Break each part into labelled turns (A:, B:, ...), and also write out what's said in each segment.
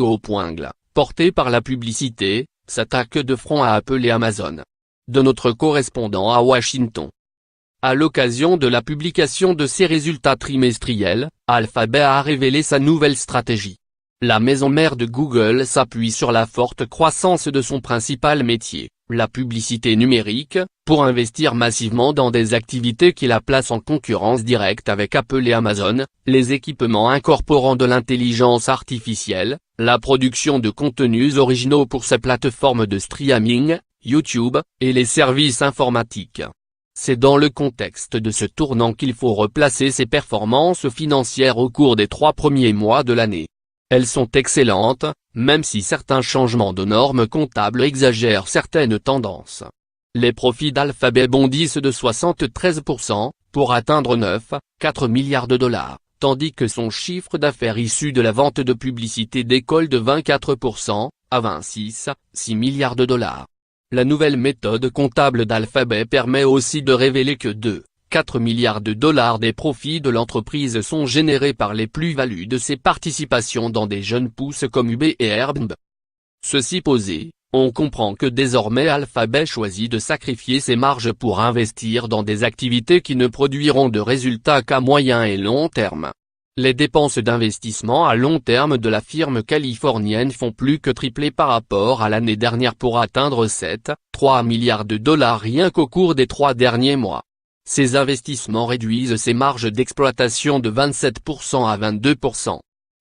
A: Go.Gl, porté par la publicité, s'attaque de front à Apple et Amazon. De notre correspondant à Washington. À l'occasion de la publication de ses résultats trimestriels, Alphabet a révélé sa nouvelle stratégie. La maison mère de Google s'appuie sur la forte croissance de son principal métier, la publicité numérique, pour investir massivement dans des activités qui la placent en concurrence directe avec Apple et Amazon, les équipements incorporant de l'intelligence artificielle, la production de contenus originaux pour sa plateforme de streaming, YouTube, et les services informatiques. C'est dans le contexte de ce tournant qu'il faut replacer ses performances financières au cours des 3 premiers mois de l'année. Elles sont excellentes, même si certains changements de normes comptables exagèrent certaines tendances. Les profits d'Alphabet bondissent de 73%, pour atteindre 9,4 milliards de dollars, tandis que son chiffre d'affaires issu de la vente de publicité décolle de 24%, à 26,6 milliards de dollars. La nouvelle méthode comptable d'Alphabet permet aussi de révéler que 2,4 milliards de dollars des profits de l'entreprise sont générés par les plus-values de ses participations dans des jeunes pousses comme eBay et Airbnb. Ceci posé, on comprend que désormais Alphabet choisit de sacrifier ses marges pour investir dans des activités qui ne produiront de résultats qu'à moyen et long terme. Les dépenses d'investissement à long terme de la firme californienne font plus que tripler par rapport à l'année dernière pour atteindre 7,3 milliards de dollars rien qu'au cours des 3 derniers mois. Ces investissements réduisent ses marges d'exploitation de 27% à 22%.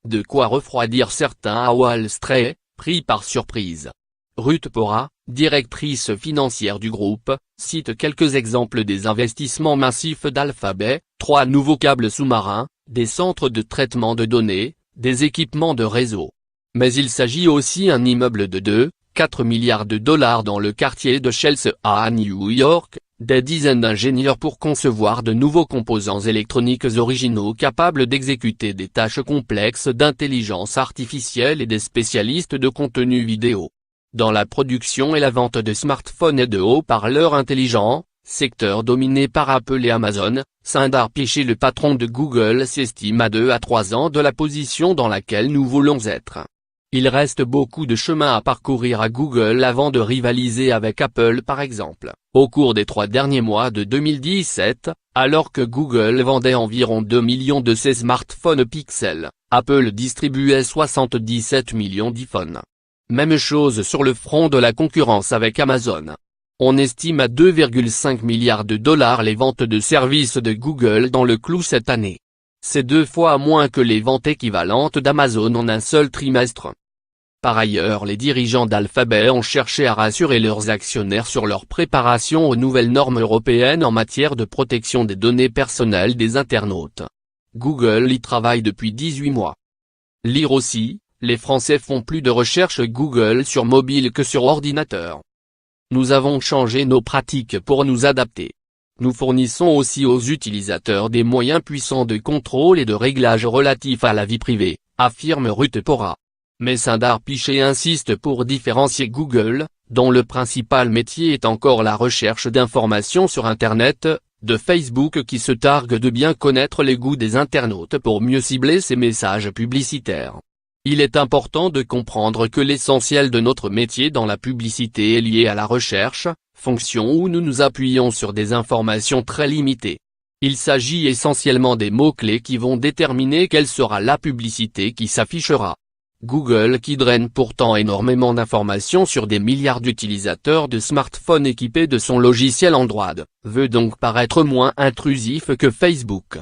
A: De quoi refroidir certains à Wall Street, pris par surprise. Ruth Pora, directrice financière du groupe, cite quelques exemples des investissements massifs d'Alphabet: 3 nouveaux câbles sous-marins, des centres de traitement de données, des équipements de réseau. Mais il s'agit aussi d'un immeuble de 2,4 milliards de dollars dans le quartier de Chelsea à New York, des dizaines d'ingénieurs pour concevoir de nouveaux composants électroniques originaux capables d'exécuter des tâches complexes d'intelligence artificielle et des spécialistes de contenu vidéo. Dans la production et la vente de smartphones et de haut-parleurs intelligents, secteur dominé par Apple et Amazon, Sundar Pichai, le patron de Google, s'estime à 2 à 3 ans de la position dans laquelle nous voulons être. Il reste beaucoup de chemin à parcourir à Google avant de rivaliser avec Apple par exemple. Au cours des 3 derniers mois de 2017, alors que Google vendait environ 2 millions de ses smartphones Pixel, Apple distribuait 77 millions d'iPhones. Même chose sur le front de la concurrence avec Amazon. On estime à 2,5 milliards de dollars les ventes de services de Google dans le clou cette année. C'est 2 fois moins que les ventes équivalentes d'Amazon en un seul trimestre. Par ailleurs, les dirigeants d'Alphabet ont cherché à rassurer leurs actionnaires sur leur préparation aux nouvelles normes européennes en matière de protection des données personnelles des internautes. Google y travaille depuis 18 mois. Lire aussi, les Français font plus de recherches Google sur mobile que sur ordinateur. Nous avons changé nos pratiques pour nous adapter. Nous fournissons aussi aux utilisateurs des moyens puissants de contrôle et de réglage relatifs à la vie privée, affirme Ruth Pora. Mais Sundar Pichai insiste pour différencier Google, dont le principal métier est encore la recherche d'informations sur Internet, de Facebook qui se targue de bien connaître les goûts des internautes pour mieux cibler ses messages publicitaires. Il est important de comprendre que l'essentiel de notre métier dans la publicité est lié à la recherche, fonction où nous nous appuyons sur des informations très limitées. Il s'agit essentiellement des mots-clés qui vont déterminer quelle sera la publicité qui s'affichera. Google, qui draine pourtant énormément d'informations sur des milliards d'utilisateurs de smartphones équipés de son logiciel Android, veut donc paraître moins intrusif que Facebook.